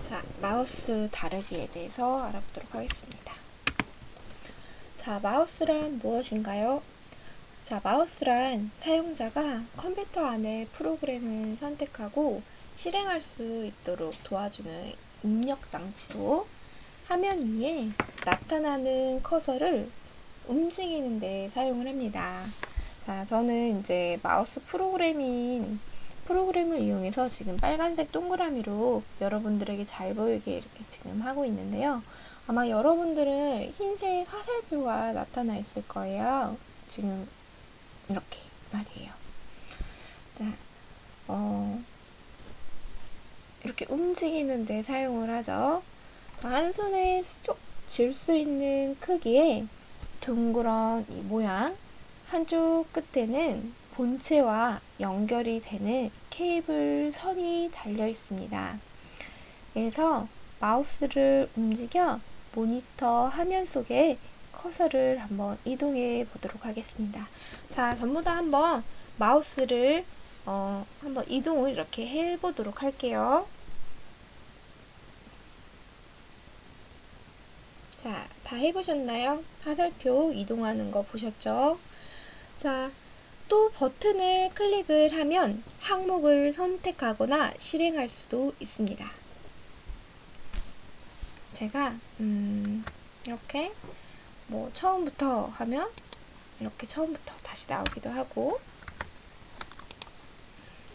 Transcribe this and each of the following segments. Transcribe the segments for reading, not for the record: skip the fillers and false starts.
자, 마우스 다루기에 대해서 알아보도록 하겠습니다. 자, 마우스란 무엇인가요? 자, 마우스란 사용자가 컴퓨터 안에 프로그램을 선택하고 실행할 수 있도록 도와주는 입력 장치로 화면 위에 나타나는 커서를 움직이는 데 사용을 합니다. 자, 저는 이제 마우스 프로그램을 이용해서 지금 빨간색 동그라미로 여러분들에게 잘 보이게 이렇게 지금 하고 있는데요. 아마 여러분들은 흰색 화살표가 나타나 있을 거예요. 지금 이렇게 말이에요. 자, 이렇게 움직이는 데 사용을 하죠. 자, 한 손에 쏙 쥘 수 있는 크기의 둥그런 이 모양, 한쪽 끝에는 본체와 연결이 되는 케이블 선이 달려 있습니다. 그래서 마우스를 움직여 모니터 화면 속에 커서를 한번 이동해 보도록 하겠습니다. 자, 전부 다 한번 마우스를 한번 이동을 이렇게 해 보도록 할게요. 자, 다 해보셨나요? 화살표 이동하는 거 보셨죠? 자, 또 버튼을 클릭을 하면 항목을 선택하거나 실행할 수도 있습니다. 제가 이렇게 처음부터 하면 이렇게 처음부터 다시 나오기도 하고,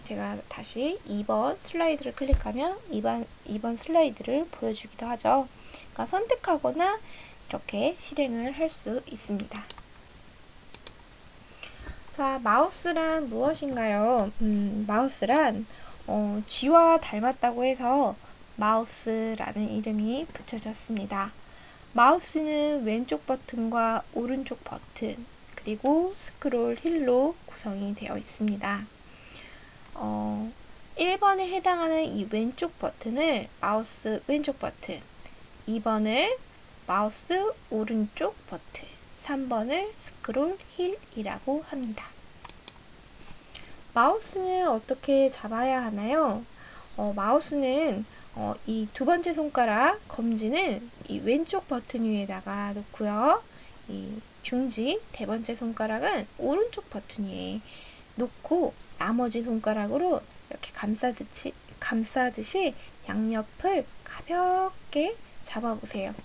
제가 다시 2번 슬라이드를 클릭하면 2번 슬라이드를 보여주기도 하죠. 그러니까 선택하거나 이렇게 실행을 할 수 있습니다. 자, 마우스란 무엇인가요? 마우스란 쥐와 닮았다고 해서 마우스라는 이름이 붙여졌습니다. 마우스는 왼쪽 버튼과 오른쪽 버튼, 그리고 스크롤 휠로 구성이 되어 있습니다. 1번에 해당하는 이 왼쪽 버튼을 마우스 왼쪽 버튼, 2번을 마우스 오른쪽 버튼, 3번을 스크롤 휠이라고 합니다. 마우스는 어떻게 잡아야 하나요? 마우스는 이 두 번째 손가락 검지는 이 왼쪽 버튼 위에다가 놓고요. 이 중지 네 번째 손가락은 오른쪽 버튼 위에 놓고 나머지 손가락으로 이렇게 감싸듯이 양옆을 가볍게 잡아보세요.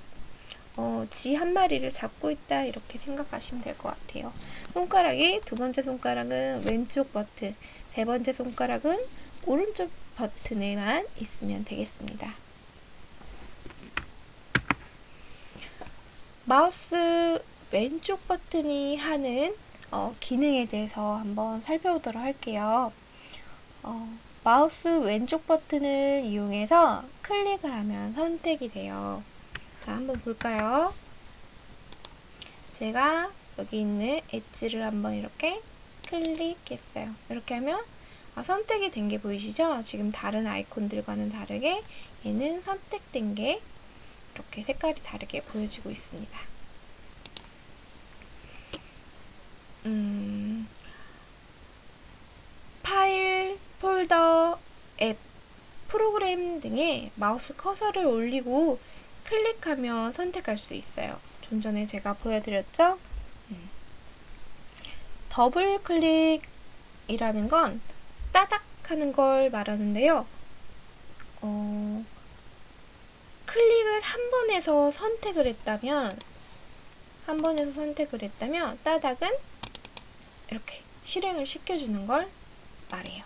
쥐 한 마리를 잡고 있다 이렇게 생각하시면 될 것 같아요. 손가락이 두 번째 손가락은 왼쪽 버튼, 세 번째 손가락은 오른쪽 버튼에만 있으면 되겠습니다. 마우스 왼쪽 버튼이 하는 기능에 대해서 한번 살펴보도록 할게요. 마우스 왼쪽 버튼을 이용해서 클릭을 하면 선택이 돼요. 자, 한번 볼까요? 제가 여기 있는 엣지를 한번 이렇게 클릭했어요. 이렇게 하면 선택이 된 게 보이시죠? 지금 다른 아이콘들과는 다르게 얘는 선택된 게 이렇게 색깔이 다르게 보여지고 있습니다. 파일, 폴더, 앱, 프로그램 등에 마우스 커서를 올리고 클릭하면 선택할 수 있어요. 좀 전에 제가 보여드렸죠? 더블 클릭이라는 건 따닥 하는 걸 말하는데요. 클릭을 한 번에서 선택을 했다면 따닥은 이렇게 실행을 시켜주는 걸 말해요.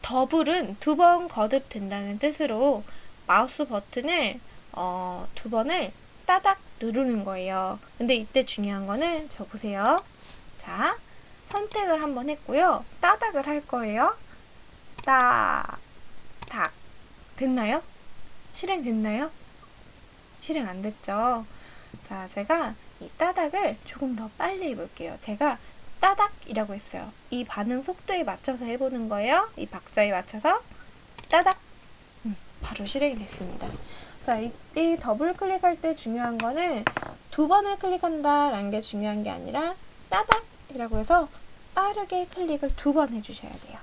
더블은 두 번 거듭된다는 뜻으로 마우스 버튼을 두 번을 따닥 누르는 거예요. 근데 이때 중요한 거는 저 보세요. 자, 선택을 한번 했고요. 따닥을 할 거예요. 따닥. 됐나요? 실행됐나요? 실행 안 됐죠? 자, 제가 이 따닥을 조금 더 빨리 해볼게요. 제가 따닥이라고 했어요. 이 반응 속도에 맞춰서 해보는 거예요. 이 박자에 맞춰서 따닥. 바로 실행이 됐습니다. 자, 이 더블 클릭할 때 중요한 거는 두 번을 클릭한다 라는 게 중요한 게 아니라 따닥이라고 해서 빠르게 클릭을 2번 해주셔야 돼요.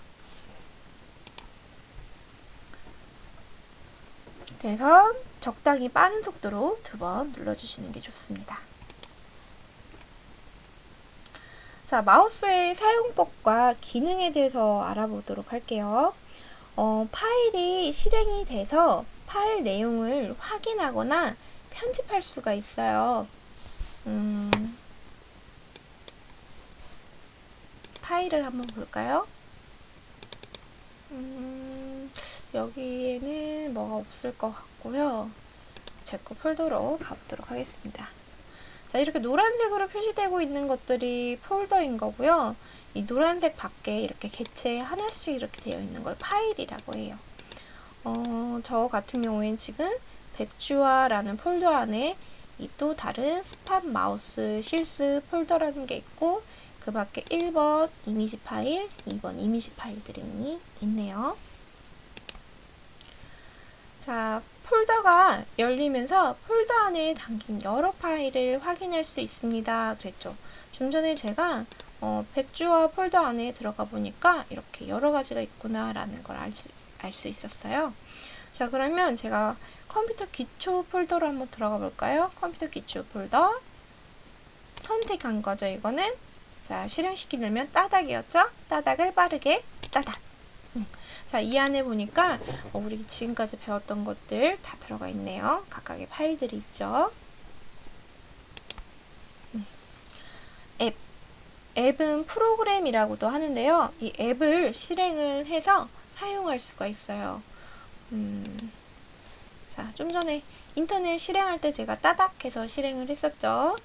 그래서 적당히 빠른 속도로 2번 눌러주시는 게 좋습니다. 자, 마우스의 사용법과 기능에 대해서 알아보도록 할게요. 파일이 실행이 돼서 파일 내용을 확인하거나 편집할 수가 있어요. 파일을 한번 볼까요? 여기에는 뭐가 없을 것 같고요. 제 거 폴더로 가보도록 하겠습니다. 자, 이렇게 노란색으로 표시되고 있는 것들이 폴더인 거고요. 이 노란색 밖에 이렇게 객체 하나씩 이렇게 되어 있는 걸 파일이라고 해요. 저 같은 경우엔 지금 백주화라는 폴더 안에 이 또 다른 스팟 마우스 실습 폴더라는 게 있고, 그 밖에 1번 이미지 파일, 2번 이미지 파일들이 있네요. 자, 폴더가 열리면서 폴더 안에 담긴 여러 파일을 확인할 수 있습니다. 그랬죠. 좀 전에 제가 백주화 폴더 안에 들어가 보니까 이렇게 여러 가지가 있구나 라는 걸 알 수 있었어요. 자, 그러면 제가 컴퓨터 기초 폴더로 한번 들어가 볼까요? 컴퓨터 기초 폴더 선택한 거죠. 이거는 자, 실행시키려면 따닥이었죠? 따닥을 빠르게 따닥. 자, 이 안에 보니까 우리 지금까지 배웠던 것들 다 들어가 있네요. 각각의 파일들이 있죠. 앱은 프로그램이라고도 하는데요. 이 앱을 실행을 해서 사용할 수가 있어요. 자, 좀 전에 인터넷 실행할 때 제가 따닥 해서 실행을 했었죠.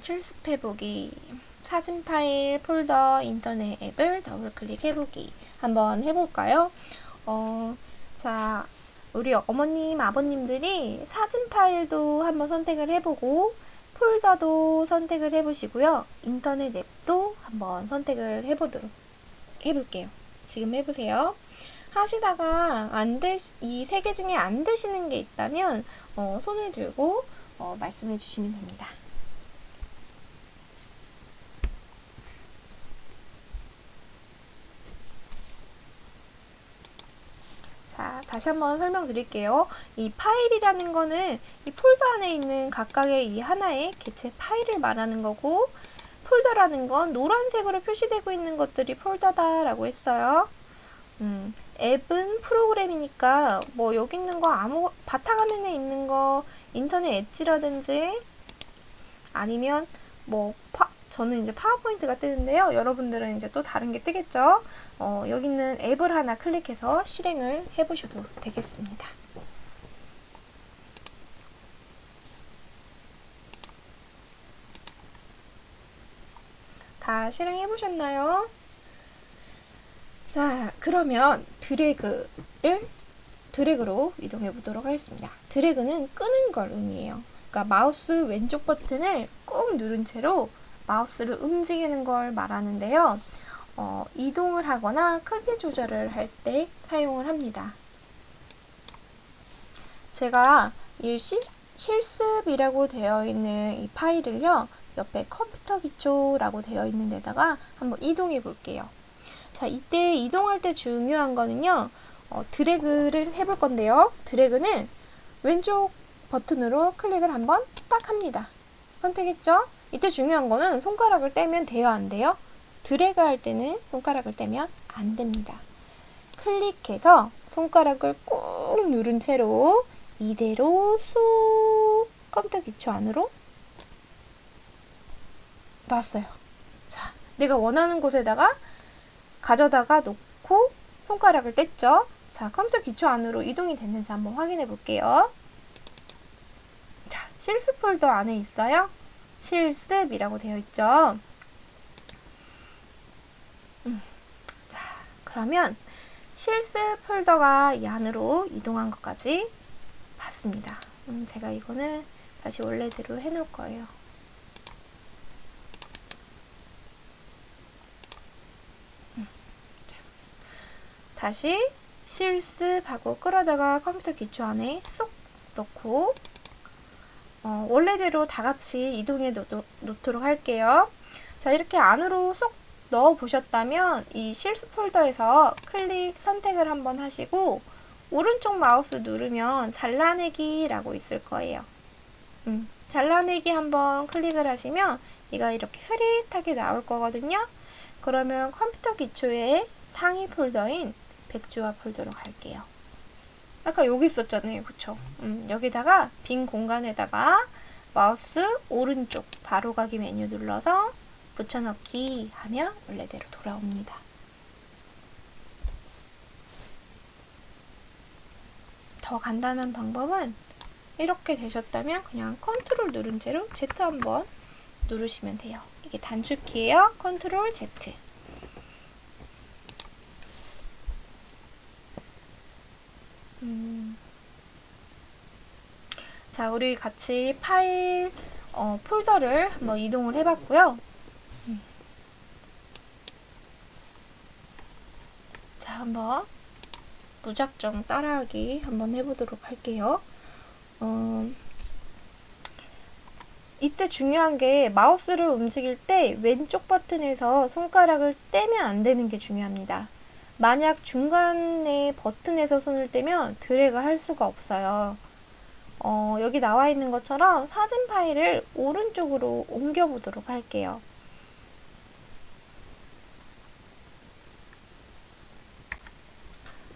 실습해보기, 사진 파일, 폴더, 인터넷 앱을 더블 클릭해보기 한번 해볼까요? 자, 우리 어머님, 아버님들이 사진 파일도 한번 선택을 해보고 폴더도 선택을 해보시고요. 인터넷 앱도 한번 선택을 해볼게요. 지금 해보세요. 하시다가 이 세 개 중에 안 되시는 게 있다면 손을 들고 말씀해 주시면 됩니다. 자, 다시 한번 설명드릴게요. 이 파일이라는 거는 이 폴더 안에 있는 각각의 이 하나의 개체 파일을 말하는 거고, 폴더라는 건 노란색으로 표시되고 있는 것들이 폴더다라고 했어요. 앱은 프로그램이니까 뭐 여기 있는 거 바탕화면에 있는 거 인터넷 엣지라든지 아니면 뭐 저는 이제 파워포인트가 뜨는데요. 여러분들은 이제 또 다른 게 뜨겠죠. 여기 있는 앱을 하나 클릭해서 실행을 해보셔도 되겠습니다. 다 실행해 보셨나요? 자, 그러면 드래그로 이동해 보도록 하겠습니다. 드래그는 끄는 걸 의미해요. 그러니까 마우스 왼쪽 버튼을 꾹 누른 채로 마우스를 움직이는 걸 말하는데요. 이동을 하거나 크기 조절을 할 때 사용을 합니다. 제가 이 실습이라고 되어 있는 이 파일을요, 옆에 컴퓨터 기초라고 되어 있는 데다가 한번 이동해 볼게요. 자, 이때 이동할 때 중요한 거는요, 드래그를 해볼 건데요. 드래그는 왼쪽 버튼으로 클릭을 한번 딱 합니다. 선택했죠? 이때 중요한 거는 손가락을 떼면 돼요, 안 돼요? 드래그 할 때는 손가락을 떼면 안 됩니다. 클릭해서 손가락을 꾹 누른 채로 이대로 쑥 컴퓨터 기초 안으로 놨어요. 자, 내가 원하는 곳에다가 가져다가 놓고 손가락을 뗐죠. 자, 컴퓨터 기초 안으로 이동이 됐는지 한번 확인해 볼게요. 자, 실습 폴더 안에 있어요. 실습이라고 되어 있죠. 자, 그러면 실습 폴더가 이 안으로 이동한 것까지 봤습니다. 제가 이거는 다시 원래대로 해놓을 거예요. 다시 실습하고 끌어다가 컴퓨터 기초 안에 쏙 넣고 원래대로 다 같이 이동해 놓도록 할게요. 자, 이렇게 안으로 쏙 넣어 보셨다면 이 실수 폴더에서 클릭 선택을 한번 하시고 오른쪽 마우스 누르면 잘라내기라고 있을 거예요. 잘라내기 한번 클릭을 하시면 얘가 이렇게 흐릿하게 나올 거거든요. 그러면 컴퓨터 기초의 상위 폴더인 백주화 폴더로 갈게요. 아까 여기 있었잖아요. 그쵸? 여기다가 빈 공간에다가 마우스 오른쪽 바로가기 메뉴 눌러서 붙여넣기 하면 원래대로 돌아옵니다. 더 간단한 방법은 이렇게 되셨다면 그냥 컨트롤 누른 채로 Z 한번 누르시면 돼요. 이게 단축키예요. 컨트롤 Z. 자, 우리 같이 파일 폴더를 한번 이동을 해봤고요. 자, 한번 무작정 따라하기 한번 해보도록 할게요. 이때 중요한 게 마우스를 움직일 때 왼쪽 버튼에서 손가락을 떼면 안 되는 게 중요합니다. 만약 중간에 버튼에서 손을 떼면 드래그 할 수가 없어요. 여기 나와 있는 것처럼 사진 파일을 오른쪽으로 옮겨 보도록 할게요.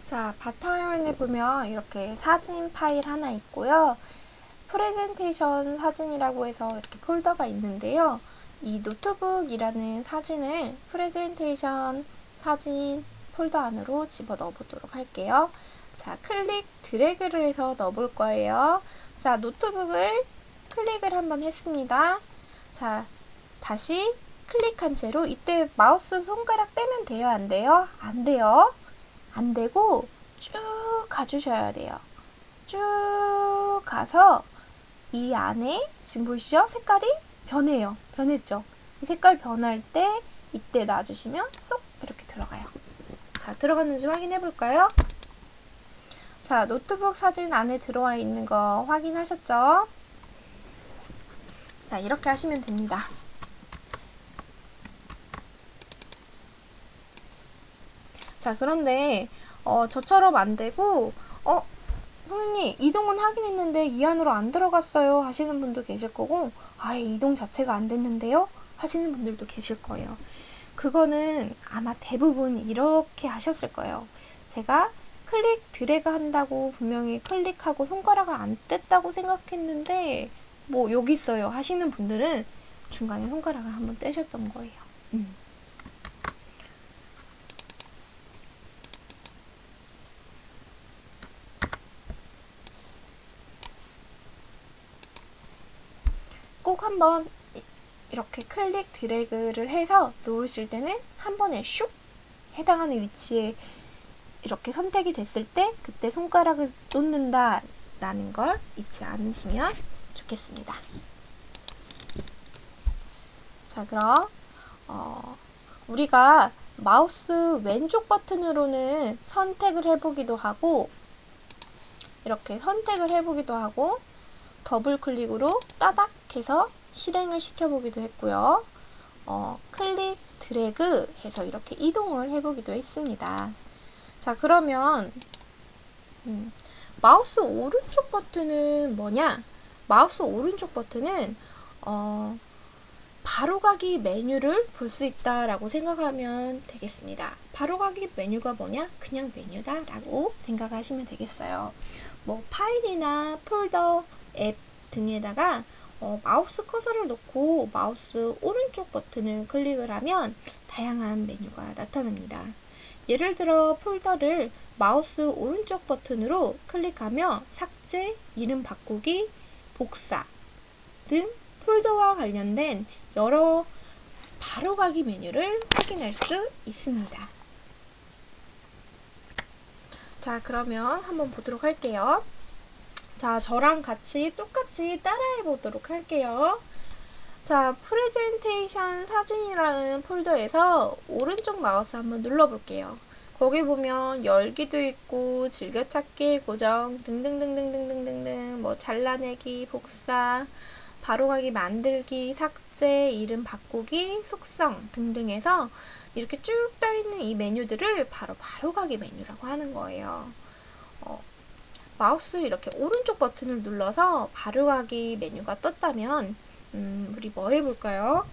자, 바탕화면에 보면 이렇게 사진 파일 하나 있고요. 프레젠테이션 사진이라고 해서 이렇게 폴더가 있는데요. 이 노트북이라는 사진을 프레젠테이션 사진 폴더 안으로 집어넣어 보도록 할게요. 자, 클릭 드래그를 해서 넣어볼 거예요. 자, 노트북을 클릭을 한번 했습니다. 자, 다시 클릭한 채로 이때 마우스 손가락 떼면 돼요? 안 돼요? 안 돼요. 안 되고 쭉 가주셔야 돼요. 쭉 가서 이 안에 지금 보이시죠? 색깔이 변해요. 변했죠? 이 색깔 변할 때 이때 놔주시면 쏙 이렇게 들어가요. 자, 들어갔는지 확인해 볼까요? 자, 노트북 사진 안에 들어와 있는 거 확인하셨죠? 자, 이렇게 하시면 됩니다. 자, 그런데 저처럼 안 되고 선생님 이동은 하긴 했는데 이 안으로 안 들어갔어요 하시는 분도 계실 거고 아예 이동 자체가 안 됐는데요 하시는 분들도 계실 거예요. 그거는 아마 대부분 이렇게 하셨을 거예요. 제가 클릭 드래그 한다고 분명히 클릭하고 손가락을 안 뗐다고 생각했는데 뭐 여기 있어요 하시는 분들은 중간에 손가락을 한번 떼셨던 거예요. 꼭 한번 이렇게 클릭 드래그를 해서 놓으실 때는 한 번에 슉 해당하는 위치에 이렇게 선택이 됐을 때 그때 손가락을 놓는다 라는 걸 잊지 않으시면 좋겠습니다. 자, 그럼 우리가 마우스 왼쪽 버튼으로는 선택을 해보기도 하고 이렇게 선택을 해보기도 하고 더블 클릭으로 따닥 해서 실행을 시켜보기도 했고요. 클릭 드래그 해서 이렇게 이동을 해보기도 했습니다. 자, 그러면 마우스 오른쪽 버튼은 뭐냐? 마우스 오른쪽 버튼은 바로가기 메뉴를 볼 수 있다라고 생각하면 되겠습니다. 바로가기 메뉴가 뭐냐? 그냥 메뉴다 라고 생각하시면 되겠어요. 뭐 파일이나 폴더, 앱 등에다가 마우스 커서를 놓고 마우스 오른쪽 버튼을 클릭을 하면 다양한 메뉴가 나타납니다. 예를 들어 폴더를 마우스 오른쪽 버튼으로 클릭하며 삭제, 이름 바꾸기, 복사 등 폴더와 관련된 여러 바로가기 메뉴를 확인할 수 있습니다. 자, 그러면 한번 보도록 할게요. 자, 저랑 같이 똑같이 따라해 보도록 할게요. 자, 프레젠테이션 사진이라는 폴더에서 오른쪽 마우스 한번 눌러 볼게요. 거기 보면 열기도 있고 즐겨찾기, 고정 등등등등등등등등 뭐 잘라내기, 복사, 바로가기, 만들기, 삭제, 이름 바꾸기, 속성 등등 해서 이렇게 쭉 떠있는 이 메뉴들을 바로 바로가기 메뉴라고 하는 거예요. 마우스 이렇게 오른쪽 버튼을 눌러서 바로가기 메뉴가 떴다면 우리 뭐 해볼까요?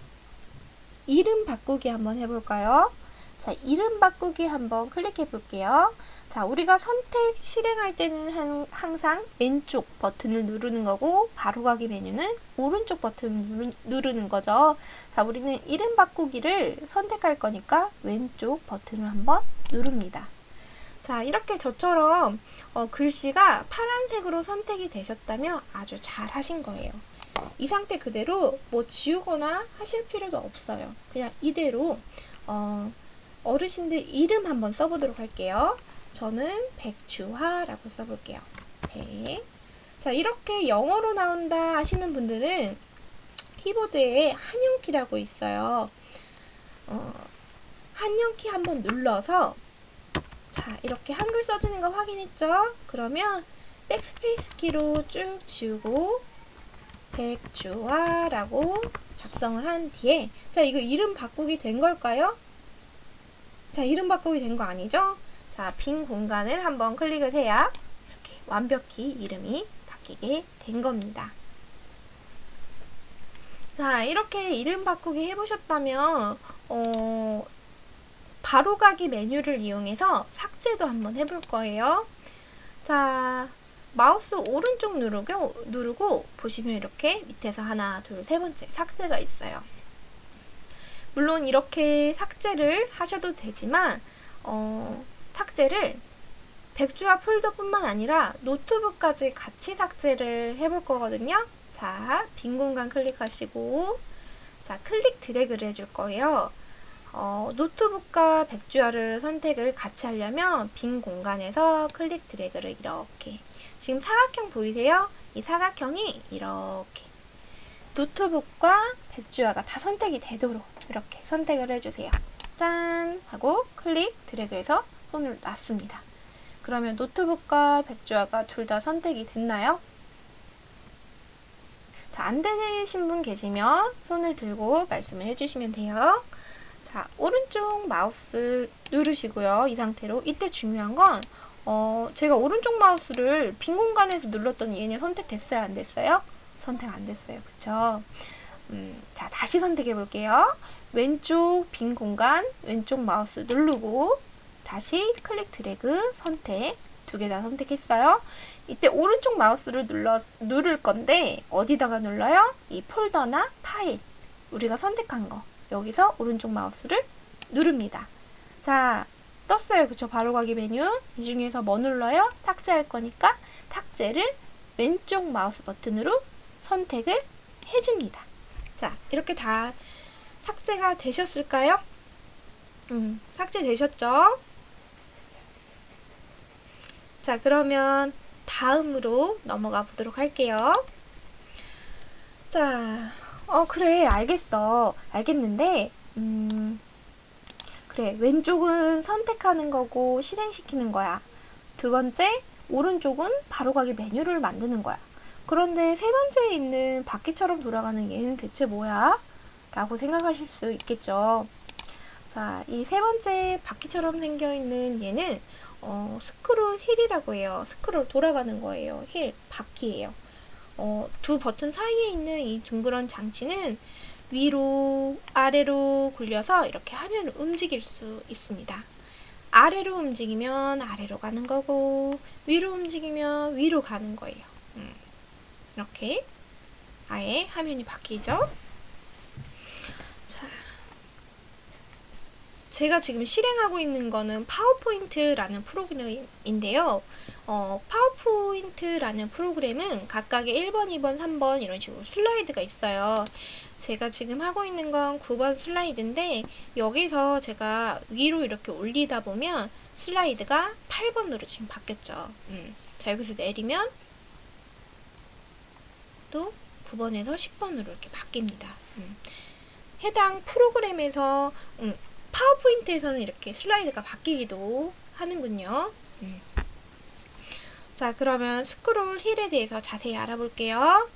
이름 바꾸기 한번 해볼까요? 자, 이름 바꾸기 한번 클릭해 볼게요. 자, 우리가 선택 실행할 때는 항상 왼쪽 버튼을 누르는 거고 바로가기 메뉴는 오른쪽 버튼을 누르는 거죠. 자, 우리는 이름 바꾸기를 선택할 거니까 왼쪽 버튼을 한번 누릅니다. 자, 이렇게 저처럼 글씨가 파란색으로 선택이 되셨다면 아주 잘 하신 거예요. 이 상태 그대로 뭐 지우거나 하실 필요도 없어요. 그냥 이대로 어르신들 이름 한번 써보도록 할게요. 저는 백주화라고 써볼게요. 자, 이렇게 영어로 나온다 하시는 분들은 키보드에 한영키라고 있어요. 한영키 한번 눌러서 자, 이렇게 한글 써지는 거 확인했죠? 그러면 백스페이스 키로 쭉 지우고 백주화라고 작성을 한 뒤에 자, 이거 이름 바꾸기 된 걸까요? 자, 이름 바꾸기 된 거 아니죠? 자, 빈 공간을 한번 클릭을 해야 이렇게 완벽히 이름이 바뀌게 된 겁니다. 자, 이렇게 이름 바꾸기 해보셨다면 바로가기 메뉴를 이용해서 삭제도 한번 해볼 거예요. 자, 마우스 오른쪽 누르고 보시면 이렇게 밑에서 하나, 둘, 세 번째 삭제가 있어요. 물론 이렇게 삭제를 하셔도 되지만 삭제를 백주화 폴더뿐만 아니라 노트북까지 같이 삭제를 해볼 거거든요. 자, 빈 공간 클릭하시고 자, 클릭 드래그를 해줄 거예요. 노트북과 백주화를 선택을 같이 하려면 빈 공간에서 클릭 드래그를 이렇게 지금 사각형 보이세요? 이 사각형이 이렇게 노트북과 백주화가 다 선택이 되도록 이렇게 선택을 해주세요. 짠! 하고 클릭 드래그해서 손을 놨습니다. 그러면 노트북과 백주화가 둘 다 선택이 됐나요? 자, 안 되신 분 계시면 손을 들고 말씀을 해주시면 돼요. 자, 오른쪽 마우스 누르시고요. 이 상태로. 이때 중요한 건 제가 오른쪽 마우스를 빈 공간에서 눌렀더니 얘네 선택됐어요? 안 됐어요? 선택 안 됐어요. 그쵸? 자, 다시 선택해 볼게요. 왼쪽 빈 공간, 왼쪽 마우스 누르고 다시 클릭 드래그 선택. 두 개 다 선택했어요. 이때 오른쪽 마우스를 누를 건데 어디다가 눌러요? 이 폴더나 파일. 우리가 선택한 거. 여기서 오른쪽 마우스를 누릅니다. 자, 떴어요. 그쵸? 바로가기 메뉴. 이 중에서 뭐 눌러요? 삭제할 거니까 삭제를 왼쪽 마우스 버튼으로 선택을 해줍니다. 자, 이렇게 다 삭제가 되셨을까요? 삭제되셨죠? 자, 그러면 다음으로 넘어가 보도록 할게요. 자, 그래, 알겠어. 알겠는데, 그래, 왼쪽은 선택하는 거고 실행시키는 거야. 두 번째, 오른쪽은 바로가기 메뉴를 만드는 거야. 그런데 세 번째에 있는 바퀴처럼 돌아가는 얘는 대체 뭐야? 라고 생각하실 수 있겠죠. 자, 이 세 번째 바퀴처럼 생겨있는 얘는 스크롤 휠이라고 해요. 스크롤 돌아가는 거예요. 휠, 바퀴예요. 두 버튼 사이에 있는 이 둥그런 장치는 위로 아래로 굴려서 이렇게 화면을 움직일 수 있습니다. 아래로 움직이면 아래로 가는 거고 위로 움직이면 위로 가는 거예요. 이렇게 아예 화면이 바뀌죠. 자, 제가 지금 실행하고 있는 거는 파워포인트라는 프로그램인데요. 파워포인트라는 프로그램은 각각의 1번, 2번, 3번 이런 식으로 슬라이드가 있어요. 제가 지금 하고 있는 건 9번 슬라이드인데 여기서 제가 위로 이렇게 올리다 보면 슬라이드가 8번으로 지금 바뀌었죠. 자, 여기서 내리면 또 9번에서 10번으로 이렇게 바뀝니다. 해당 프로그램에서 파워포인트에서는 이렇게 슬라이드가 바뀌기도 하는군요. 자, 그러면 스크롤 휠에 대해서 자세히 알아볼게요.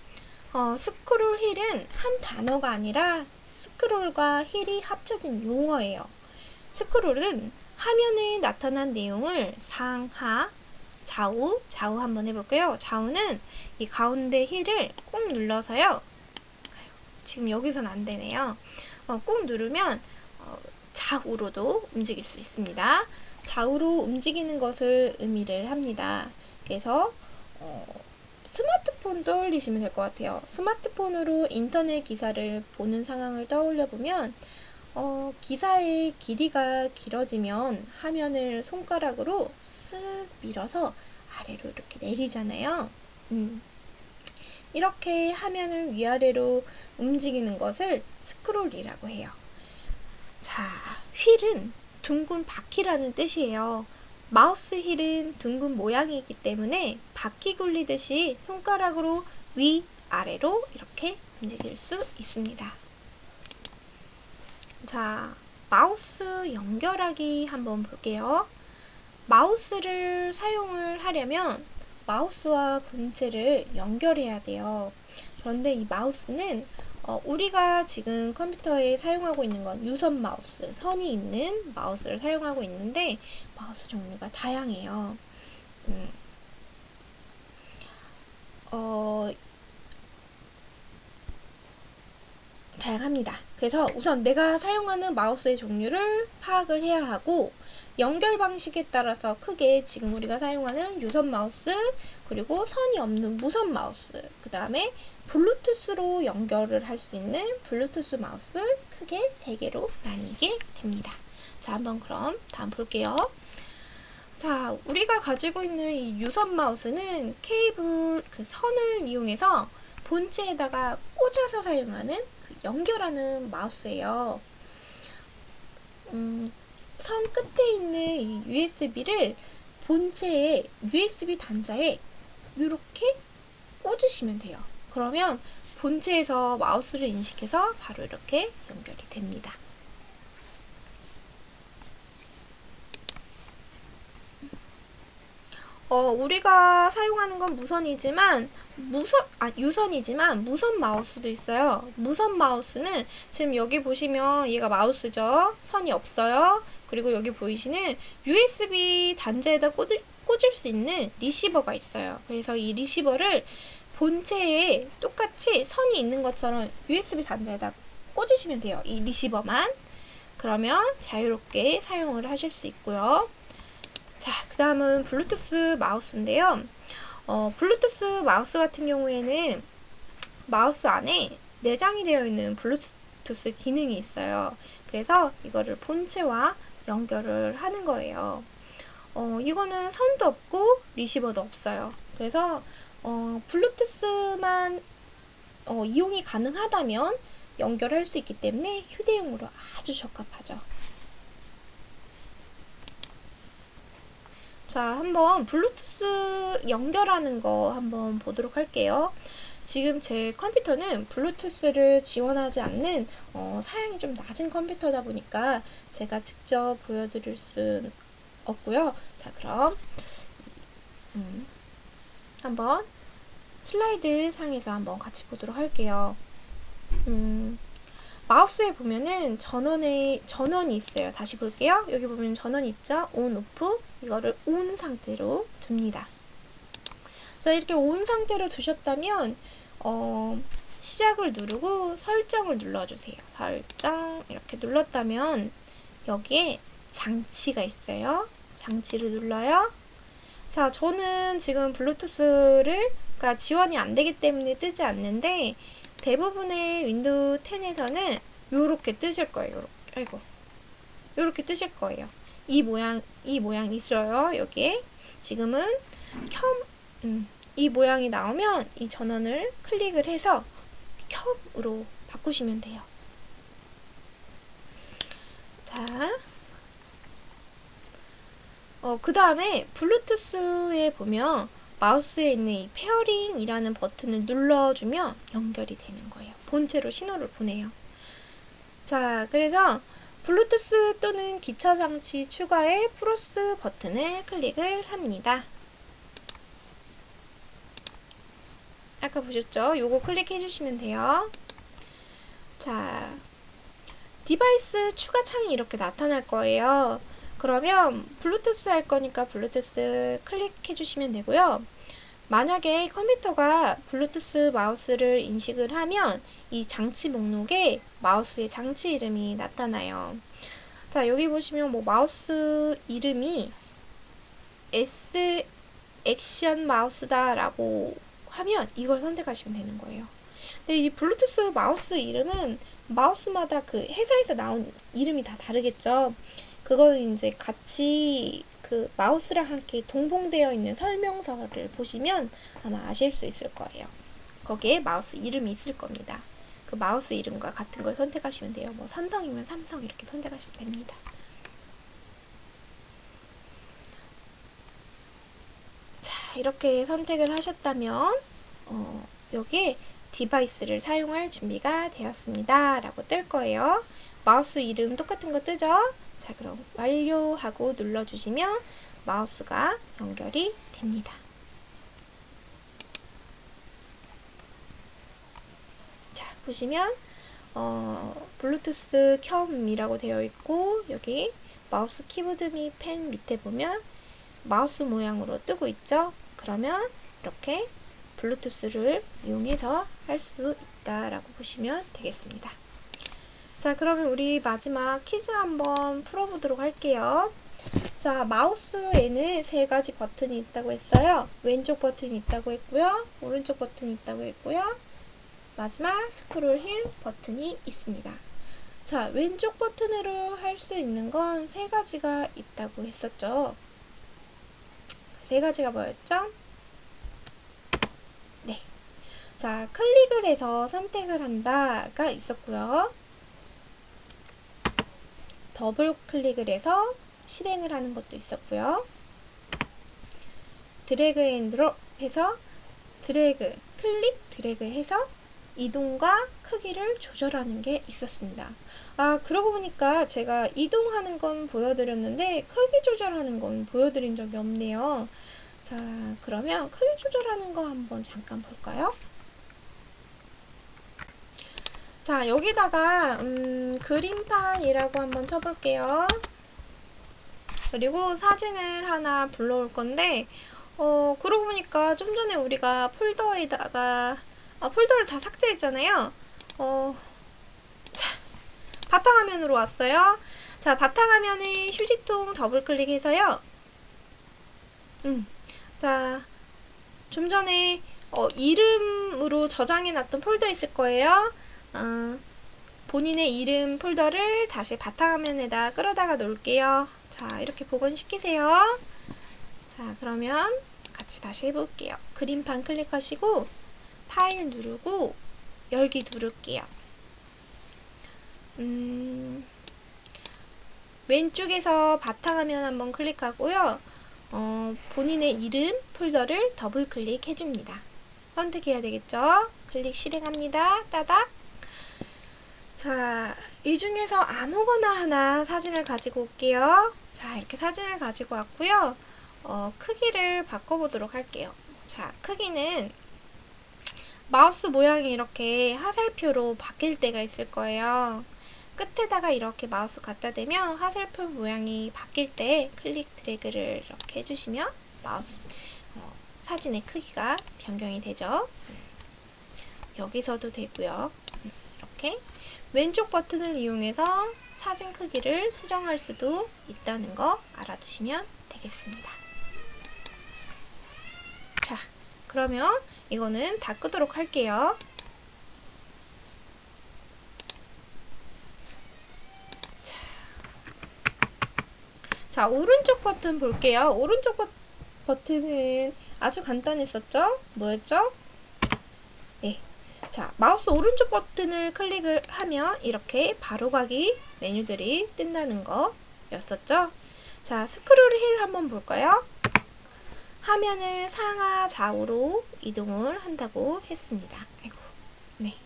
스크롤 휠은 한 단어가 아니라 스크롤과 휠이 합쳐진 용어예요. 스크롤은 화면에 나타난 내용을 상하, 좌우 한번 해볼게요. 좌우는 이 가운데 휠을 꾹 눌러서요. 지금 여기서는 안 되네요. 꾹 누르면 좌우로도 움직일 수 있습니다. 좌우로 움직이는 것을 의미를 합니다. 그래서 스마트폰 떠올리시면 될 것 같아요. 스마트폰으로 인터넷 기사를 보는 상황을 떠올려 보면 기사의 길이가 길어지면 화면을 손가락으로 쓱 밀어서 아래로 이렇게 내리잖아요. 이렇게 화면을 위아래로 움직이는 것을 스크롤이라고 해요. 자, 휠은 둥근 바퀴라는 뜻이에요. 마우스 휠은 둥근 모양이기 때문에 바퀴 굴리듯이 손가락으로 위, 아래로 이렇게 움직일 수 있습니다. 자, 마우스 연결하기 한번 볼게요. 마우스를 사용을 하려면 마우스와 본체를 연결해야 돼요. 그런데 이 마우스는 우리가 지금 컴퓨터에 사용하고 있는 건 유선 마우스, 선이 있는 마우스를 사용하고 있는데 마우스 종류가 다양해요. 다양합니다. 그래서 우선 내가 사용하는 마우스의 종류를 파악을 해야 하고 연결 방식에 따라서 크게 지금 우리가 사용하는 유선 마우스, 그리고 선이 없는 무선 마우스, 그 다음에 블루투스로 연결을 할 수 있는 블루투스 마우스, 크게 3개로 나뉘게 됩니다. 자, 한번 그럼 다음 볼게요. 자, 우리가 가지고 있는 이 유선 마우스는 케이블, 선을 이용해서 본체에다가 꽂아서 사용하는 연결하는 마우스예요. 선 끝에 있는 이 USB를 본체의 USB 단자에 이렇게 꽂으시면 돼요. 그러면 본체에서 마우스를 인식해서 바로 이렇게 연결이 됩니다. 우리가 사용하는 건 유선이지만 무선 마우스도 있어요. 무선 마우스는 지금 여기 보시면 얘가 마우스죠. 선이 없어요. 그리고 여기 보이시는 USB 단자에다 꽂을 수 있는 리시버가 있어요. 그래서 이 리시버를 본체에 똑같이 선이 있는 것처럼 USB 단자에다 꽂으시면 돼요. 이 리시버만. 그러면 자유롭게 사용을 하실 수 있고요. 자, 그 다음은 블루투스 마우스인데요. 블루투스 마우스 같은 경우에는 마우스 안에 내장이 되어 있는 블루투스 기능이 있어요. 그래서 이거를 본체와 연결을 하는 거예요. 이거는 선도 없고 리시버도 없어요. 그래서 블루투스만 이용이 가능하다면 연결할 수 있기 때문에 휴대용으로 아주 적합하죠. 자, 한번 블루투스 연결하는 거 한번 보도록 할게요. 지금 제 컴퓨터는 블루투스를 지원하지 않는 사양이 좀 낮은 컴퓨터다 보니까 제가 직접 보여드릴 순 없고요. 자, 그럼 한번 슬라이드 상에서 한번 같이 보도록 할게요. 마우스에 보면은 전원이 있어요. 다시 볼게요. 여기 보면 전원 있죠? 온, 오프. 이거를 온 상태로 둡니다. 자, 이렇게 온 상태로 두셨다면 시작을 누르고 설정을 눌러주세요. 설정 이렇게 눌렀다면 여기에 장치가 있어요. 장치를 눌러요. 자, 저는 지금 블루투스가 지원이 안 되기 때문에 뜨지 않는데 대부분의 윈도우 10에서는 요렇게 뜨실 거예요. 요렇게 뜨실 거예요. 이 모양이 있어요. 여기에 지금은 이 모양이 나오면 이 전원을 클릭을 해서 켬으로 바꾸시면 돼요. 자, 그 다음에 블루투스에 보면 마우스에 있는 이 페어링이라는 버튼을 눌러주면 연결이 되는 거예요. 본체로 신호를 보내요. 자, 그래서 블루투스 또는 기초 장치 추가의 플러스 버튼을 클릭을 합니다. 아까 보셨죠? 요거 클릭해 주시면 돼요. 자, 디바이스 추가 창이 이렇게 나타날 거예요. 그러면 블루투스 할 거니까 블루투스 클릭해 주시면 되고요. 만약에 컴퓨터가 블루투스 마우스를 인식을 하면 이 장치 목록에 마우스의 장치 이름이 나타나요. 자, 여기 보시면 뭐 마우스 이름이 S 액션 마우스다 라고 하면 이걸 선택하시면 되는 거예요. 근데 이 블루투스 마우스 이름은 마우스마다 그 회사에서 나온 이름이 다 다르겠죠. 그거는 이제 같이 그 마우스랑 함께 동봉되어 있는 설명서를 보시면 아마 아실 수 있을 거예요. 거기에 마우스 이름이 있을 겁니다. 그 마우스 이름과 같은 걸 선택하시면 돼요. 뭐 삼성이면 삼성 이렇게 선택하시면 됩니다. 자, 이렇게 선택을 하셨다면 여기에 디바이스를 사용할 준비가 되었습니다 라고 뜰 거예요. 마우스 이름 똑같은 거 뜨죠? 자, 그럼 완료하고 눌러주시면 마우스가 연결이 됩니다. 자, 보시면 블루투스 켬이라고 되어 있고 여기 마우스 키보드 및 펜 밑에 보면 마우스 모양으로 뜨고 있죠? 그러면 이렇게 블루투스를 이용해서 할 수 있다라고 보시면 되겠습니다. 자, 그러면 우리 마지막 퀴즈 한번 풀어보도록 할게요. 자, 마우스에는 세 가지 버튼이 있다고 했어요. 왼쪽 버튼이 있다고 했고요. 오른쪽 버튼이 있다고 했고요. 마지막 스크롤 휠 버튼이 있습니다. 자, 왼쪽 버튼으로 할 수 있는 건 세 가지가 있다고 했었죠. 세 가지가 뭐였죠? 네. 자, 클릭을 해서 선택을 한다가 있었고요. 더블 클릭을 해서 실행을 하는 것도 있었고요. 드래그 앤 드롭 해서 드래그, 클릭, 드래그 해서 이동과 크기를 조절하는 게 있었습니다. 아, 그러고 보니까 제가 이동하는 건 보여드렸는데 크기 조절하는 건 보여드린 적이 없네요. 자, 그러면 크기 조절하는 거 한번 잠깐 볼까요? 자, 여기다가 그림판이라고 한번 쳐볼게요. 그리고 사진을 하나 불러올 건데 그러고 보니까 좀 전에 우리가 폴더에다가 폴더를 다 삭제했잖아요. 자, 바탕화면으로 왔어요. 자, 바탕화면에 휴지통 더블 클릭해서요. 자, 좀 전에 이름으로 저장해놨던 폴더 있을 거예요. 본인의 이름 폴더를 다시 바탕화면에다 끌어다가 놓을게요. 자, 이렇게 복원시키세요. 자, 그러면 같이 다시 해볼게요. 그림판 클릭하시고 파일 누르고 열기 누를게요. 왼쪽에서 바탕화면 한번 클릭하고요. 본인의 이름 폴더를 더블 클릭 해줍니다. 선택해야 되겠죠? 클릭 실행합니다. 따닥. 자, 이 중에서 아무거나 하나 사진을 가지고 올게요. 자, 이렇게 사진을 가지고 왔고요. 크기를 바꿔보도록 할게요. 자, 크기는 마우스 모양이 이렇게 화살표로 바뀔 때가 있을 거예요. 끝에다가 이렇게 마우스 갖다 대면 화살표 모양이 바뀔 때 클릭 드래그를 이렇게 해주시면 마우스 사진의 크기가 변경이 되죠. 여기서도 되고요. 이렇게 왼쪽 버튼을 이용해서 사진 크기를 수정할 수도 있다는 거 알아두시면 되겠습니다. 자, 그러면 이거는 다 끄도록 할게요. 자, 오른쪽 버튼 볼게요. 오른쪽 버튼은 아주 간단했었죠? 뭐였죠? 네. 자, 마우스 오른쪽 버튼을 클릭을 하면 이렇게 바로가기 메뉴들이 뜬다는 거였었죠? 자, 스크롤 휠 한번 볼까요? 화면을 상하 좌우로 이동을 한다고 했습니다. 아이고, 네.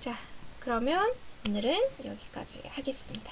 자, 그러면 오늘은 여기까지 하겠습니다.